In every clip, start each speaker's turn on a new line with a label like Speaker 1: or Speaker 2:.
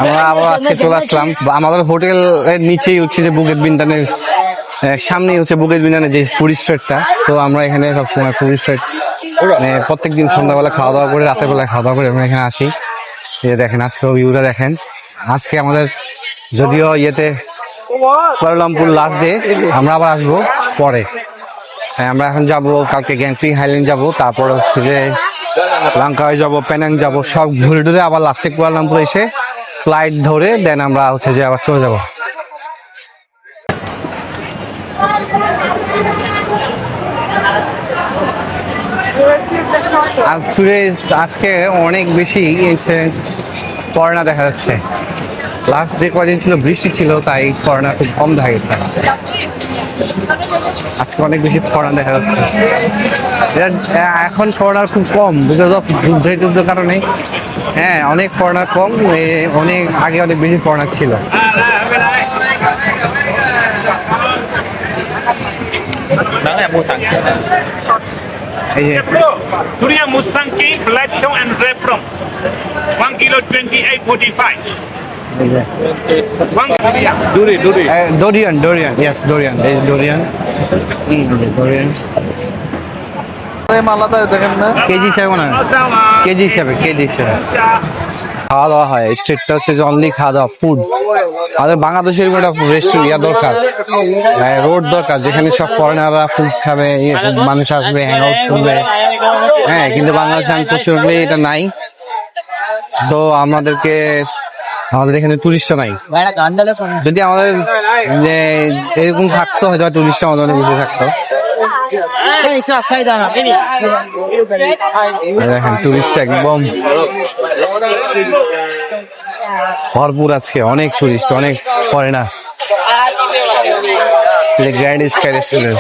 Speaker 1: আমরা আবার আজকে চলে আসলাম আমাদের হোটেলের নিচেই হচ্ছে যে বুকেট বিন্দানের সামনেই হচ্ছে বুকেট বিন্দানের যে ফুড স্ট্রিটটা। তো আমরা এখানে সবসময় ফুড স্ট্রিট প্রত্যেকদিন সন্ধ্যাবেলা খাওয়া দাওয়া করে রাতের বেলা খাওয়া দাওয়া করে আমরা এখানে আসি। এই দেখেন আজকে ভিউটা দেখেন। আজকে আমাদের যদিও ইয়েতে কুয়ালালামপুর লাস্ট ডে, আমরা আবার আসবো পরে। আমরা এখন যাব কালকে গ্যাংটক হাইল্যান্ড যাব, তারপর হচ্ছে যে লাঙ্কায় যাব, পেনাং যাব, সব ঘুরে টুরে আবার লাস্টে কুয়ালালামপুর এসে ফ্লাইট ধরে দেন আমরা হচ্ছে যে আবার চলে যাব। আজকে অনেক বেশি ফরেনার দেখা যাচ্ছে। লাস্ট যে কদিন ছিল বৃষ্টি ছিল, তাই ফরেনার খুব কম দেখা গেছে। আজকে অনেক বেশি ফরেনার দেখা যাচ্ছে। এখন ফরেনার খুব কম বিকজ অফ যুদ্ধের কারণে। হ্যাঁ, অনেক ফরেনার কম, অনেক আগে অনেক বেশি ফরেনার ছিল। এই যে
Speaker 2: Durian Musangki, Blackton and Red Plum. 1 kilo 28.45. Durian.
Speaker 1: Durian, yes, Durian. There is Durian. Durian. KG হিসাবে না, কেজি হিসাবে খাওয়া দাওয়া হয়। স্ট্রিটটা হচ্ছে যে অনলি খাওয়া দাওয়া ফুড। আমাদের বাংলাদেশের একটা রেস্টুরেন্ট দরকার, রোড দরকার, যেখানে সব ফরেনাররা ফুড খাবে, মানুষ আসবে, হ্যাং আউট করবে। হ্যাঁ, কিন্তু বাংলাদেশে আনফরচুনেটলি এটা নাই। তো আমাদের এখানে টুরিস্টও নাই। যদি আমাদের এরকম থাকতো হয়তো টুরিস্ট আমাদের অনেক বেশি থাকতো। দেখেন টুরিস্ট একদম ভরপুর আজকে, অনেক টুরিস্ট, অনেক ফরেনার। Grand sky restaurant.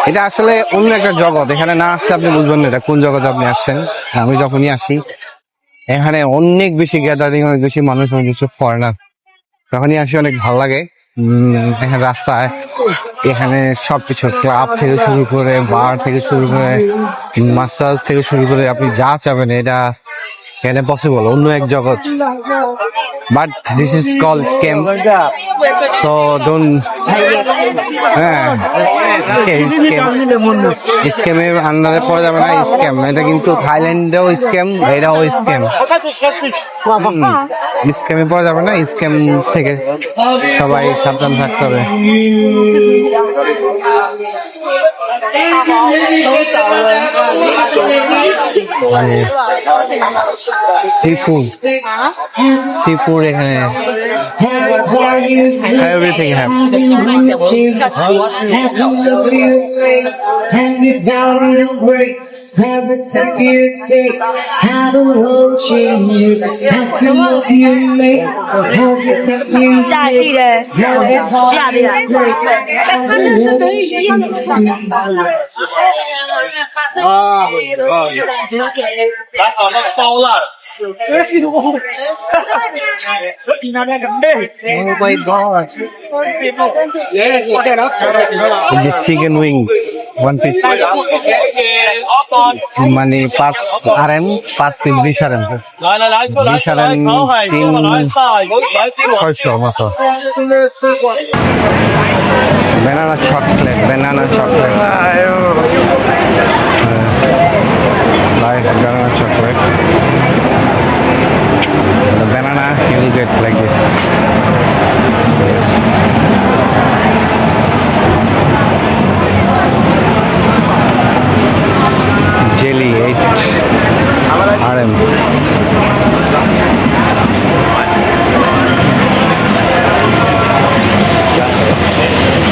Speaker 1: এটা আসলে অন্য একটা জগৎ, এখানে না আসলে আপনি বুঝবেন না এটা কোন জগতে আপনি আসছেন। আমি যখনই আসি এখানে অনেক বেশি গ্যাদারিং, অনেক বেশি মানুষ, অনেক বেশি ফরেনার। যখনই আসি অনেক ভালো লাগে। এখানে রাস্তায় এখানে সবকিছু, ক্লাব থেকে শুরু করে, বার থেকে শুরু করে, মাসাজ থেকে শুরু করে, আপনি যা চাবেন এটা এখানে পসিবল, অন্য এক জগৎ। But this is call scam, so don't. হ্যাঁ, স্ক্যামের আন্ডারে পড়ে যাবে না। স্ক্যাম এটা কিন্তু থাইল্যান্ডেও স্ক্যাম, এটাও স্ক্যাম। স্ক্যামে পড়া যাবে না, স্ক্যাম থেকে সবাই সাবধান থাকতে হবে। সি ফুড এখানে everything have. Have a second take, have a whole change. How can you make a whole second take? Have a whole Oh my God. Just chicken wing, 1 piece. মানে 5 RM, 5 piece 20 RM, 20 RM 300 মতো। Banana chocolate, banana chocolate, like banana chocolate, banana you will get like this. Jelly 8 RM.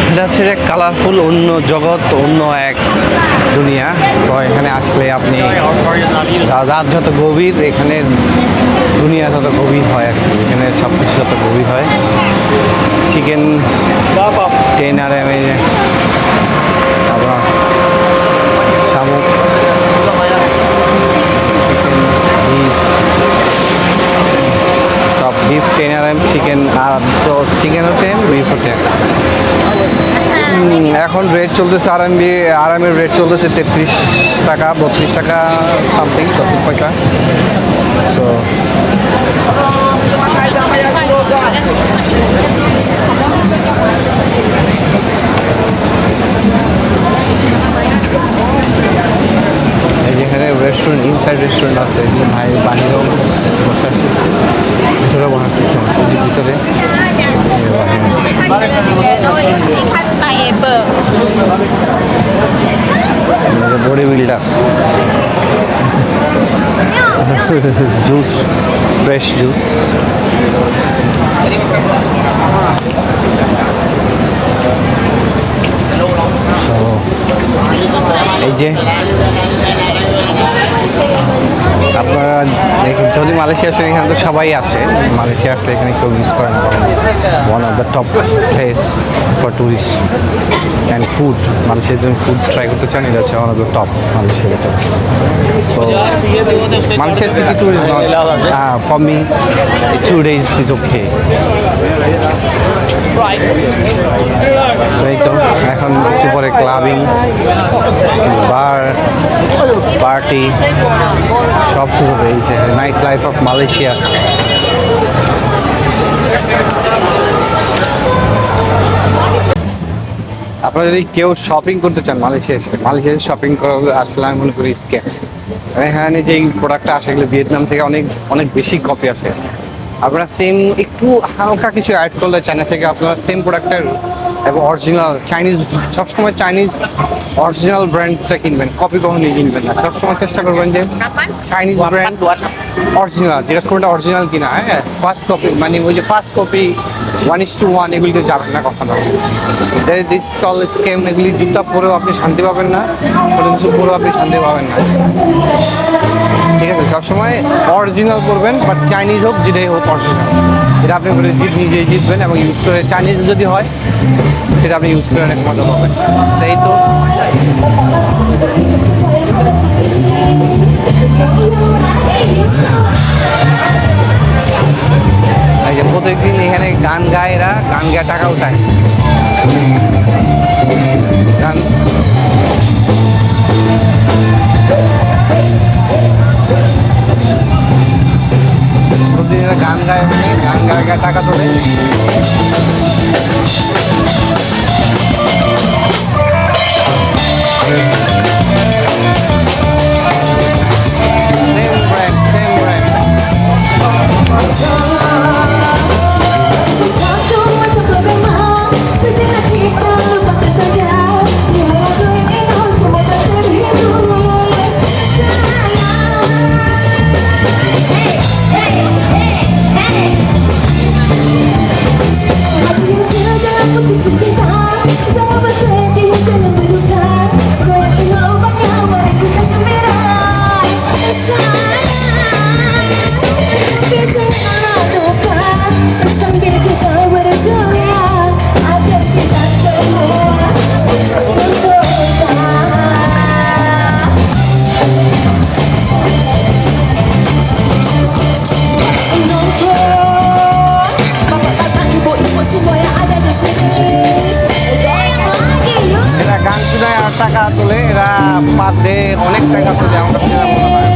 Speaker 1: এটা হচ্ছে যে colourful অন্য জগৎ, অন্য এক দুনিয়া। তো এখানে আসলে আপনি রাত যত গভীর, এখানে দুনিয়া তত গভীর হয় আর কি। এখানে সব কিছু যত গভীর হয়। চিকেন 10 RM, আবার শামুক, চিকেন, সব বিফ 10 RM, চিকেন আর তো চিকেনও 10, বিফও 10। এখন রেট চলতেছে আরামের রেট চলতেছে 33 টাকা 32 টাকা সামথিং 30 পয়সা। তো এই যেখানে রেস্টুরেন্ট, ইনসাইড রেস্টুরেন্ট আছে, এগুলো ভাই বাহিরেও বসার সিস্টেম, ভিতরে বসার সিস্টেম, ভিতরে body builder juice, fresh juice. এই যে আপনারা যদি মালয়েশিয়া আসেন, এখানে তো সবাই আসে, মালয়েশিয়া আসলে এখানে কেউ মিস করে না। One of the top place for tourist and food. মালয়েশিয়ার জন্য ফুড ট্রাই করতে চান, এটা হচ্ছে ওয়ান অফ দ্য টপ মালয়েশিয়ার top. So Malaysia city tour is not for me. 2 days is okay. এই তো এখন একটু পরে ক্লাবিং, বার, পার্টি সব শুরু হয়েছে। Night life of Malaysia. আপনারা যদি কেউ শপিং করতে চান মালয়েশিয়ায় শপিং করার আসলে আমি মনে করি স্ক্যাম। এখানে যে প্রোডাক্টটা আসে এগুলো ভিয়েতনাম থেকে অনেক বেশি কপি আসে। আপনারা সেম একটু হালকা কিছু অ্যাড করলে চায়না থেকে আপনারা সেম প্রোডাক্টের এবং অরিজিনাল চাইনিজ, সবসময় চাইনিজ অরিজিনাল ব্র্যান্ডটা কিনবেন, কপি কখনই কিনবেন না। সবসময় চেষ্টা করবেন যে চাইনিজ ব্র্যান্ড অরিজিনাল, যেটা কোনটা অরিজিনাল কিনা। হ্যাঁ, ফার্স্ট কপি মানে ওই যে ফার্স্ট কপি 1:1 এগুলিতে যাবেন না কখনো। This all scam. এগুলি জুতা পরেও আপনি শান্তি পাবেন না, কোনো কিছু পরেও আপনি শান্তি পাবেন না। ঠিক আছে, সবসময় অরিজিনাল করবেন, বাট চাইনিজ হোক যেটাই হোক অরিজিনাল, এটা আপনি করে নিজেই জিতবেন এবং ইউজ করে। চাইনিজ যদি হয় সেটা আপনি ইউজ করে অনেক মজা পাবেন। তাই তো এই যে প্রত্যেকদিন এখানে গান গায়, এরা গান গায়ে টাকা উঠায়। গান প্রতিদিন এরা গান গায়, গান গায়ে গায়ে টাকা তোলে। টাকা তোলে এরা, পার ডে অনেক টাকা তোলে। আমার কাছে মনে হয়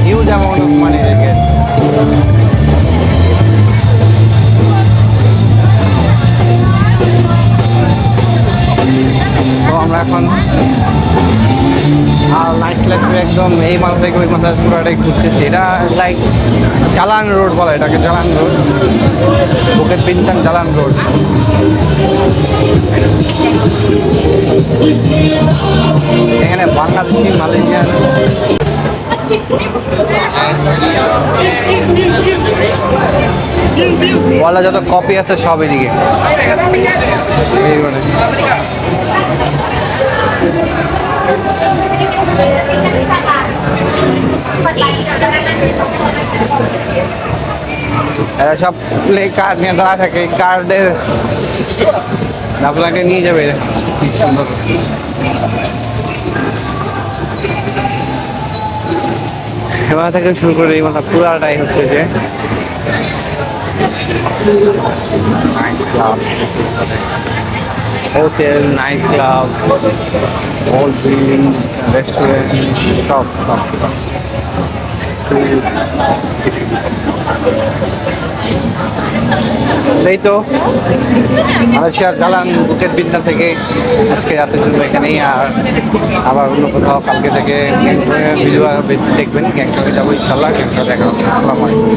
Speaker 1: হিউজ অ্যামাউন্ট অফ মানি রেখে। তো আমরা এখন নাইট লাইফে একদম এই মাথা থেকে ওই মাথা পুরোটাই ঘুরতেছি। এটা লাইক জালান রোড বলে এটাকে, Jalan road, bouquet বিনতাং Jalan road. এখানে বাংলাদেশি, মালয়েশিয়ান বলা যত কপি আছে সব এদিকে। এরা সব প্লে কার্ড নিয়ে দাঁড়া থাকে, কার্ডের আপনাকে নিয়ে যাবে। সুন্দর এবার থেকে শুরু করে এই মাথা পুরাটাই হচ্ছে যে night club, hotel, night club, old building, restaurant, সব সব সব। সেই তো মালয়েশিয়ার জালান বুকেট বিদ্যা থেকে আজকে রাতের জন্য এখানেই, আর আবার অন্য কোথাও কালকে থেকে ভিডিও দেখবেন। গ্যাংটকে যাবো ইনশাল্লাহ। গ্যাংটকে দেখা হচ্ছে। আসসালামু আলাইকুম।